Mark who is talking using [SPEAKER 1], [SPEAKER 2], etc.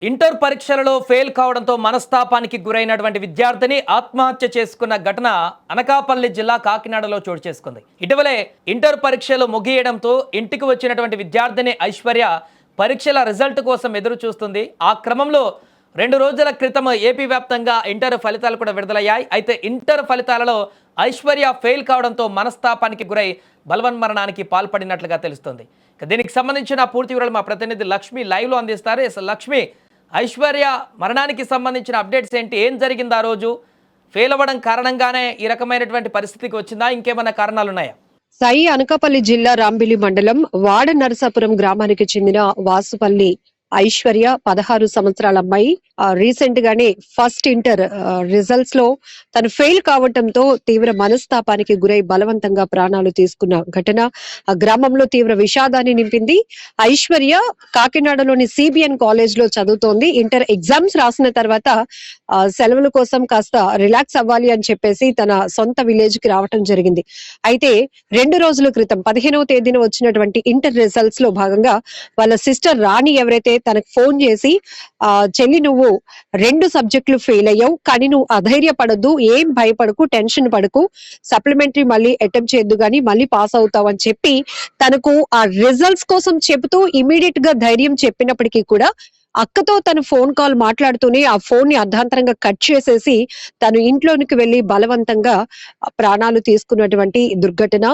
[SPEAKER 1] Inter పరీక్షలలో fail కావడంతో మనస్తాపానికి గురైనటువంటి విద్యార్థిని ఆత్మహత్య చేసుకున్న ఘటన అనకాపల్లి జిల్లా కాకినాడలో చోటు చేసుకుంది. ఇటీవలే ఇంటర్ పరీక్షలు ముగియడంతో ఇంటికి వచ్చినటువంటి విద్యార్థిని ఐశ్వర్య పరీక్షల రిజల్ట్ కోసం ఎదురు చూస్తుంది. ఆ క్రమంలో 2 రోజుల క్రితం ఏపీ వ్యాప్తంగా ఇంటర్ ఫలితాలు కూడా విడుదలయ్యాయి. అయితే ఇంటర్ ఫలితాలలో ఐశ్వర్య ఫెయిల్ కావడంతో మనస్తాపానికి గురై బలవన్మరణానికి పాల్పడినట్లుగా తెలుస్తుంది. దీనికి సంబంధించిన పూర్తి వివరాలు మా ప్రతినిధి లక్ష్మి లైవ్లో అందిస్తారు. లక్ష్మి, ఐశ్వర్య మరణానికి సంబంధించిన అప్డేట్స్ ఏంటి? ఏం జరిగింది ఆ రోజు? ఫెయిల్ అవ్వడం కారణంగానే ఈ రకమైనటువంటి పరిస్థితికి వచ్చిందా? ఇంకేమైనా కారణాలు ఉన్నాయా?
[SPEAKER 2] సాయి అనకాపల్లి జిల్లా రాంబిలి మండలం వాడ నరసాపురం గ్రామానికి చెందిన వాసుపల్లి ఐశ్వర్య 16 సంవత్సరాల అమ్మాయి రీసెంట్ గానే ఫస్ట్ ఇంటర్ రిజల్ట్స్ లో తను ఫెయిల్ కావడంతో తీవ్ర మనస్తాపానికి గురై బలవంతంగా ప్రాణాలు తీసుకున్న ఘటన ఆ గ్రామంలో తీవ్ర విషాదాన్ని నింపింది. ఐశ్వర్య కాకినాడలోని సిబిఎన్ కాలేజ్ లో చదువుతోంది. ఇంటర్ ఎగ్జామ్స్ రాసిన తర్వాత సెలవుల కోసం కాస్త రిలాక్స్ అవ్వాలి అని చెప్పేసి తన సొంత విలేజ్ కి రావటం జరిగింది. అయితే 2 రోజుల క్రితం 15వ తేదీన వచ్చినటువంటి ఇంటర్ రిజల్ట్స్ లో భాగంగా వాళ్ళ సిస్టర్ రాణి ఎవరైతే తనకు ఫోన్ చేసి చెల్లి, నువ్వు 2 సబ్జెక్టులు ఫెయిల్ అయ్యావు, కానీ నువ్వు అధైర్యపడద్దు, ఏం భయపడకు, టెన్షన్ పడకు, సప్లిమెంటరీ మళ్ళీ అటెంప్ట్ చేయొద్దు గానీ మళ్ళీ పాస్ అవుతావు అని చెప్పి తనకు ఆ రిజల్ట్స్ కోసం చెబుతూ ఇమీడియట్ గా ధైర్యం చెప్పినప్పటికీ కూడా అక్కతో తను ఫోన్ కాల్ మాట్లాడుతూనే ఆ ఫోన్ ని అర్ధాంతరంగా కట్ చేసేసి తను ఇంట్లోనికి వెళ్లి బలవంతంగా ప్రాణాలు తీసుకున్నటువంటి దుర్ఘటన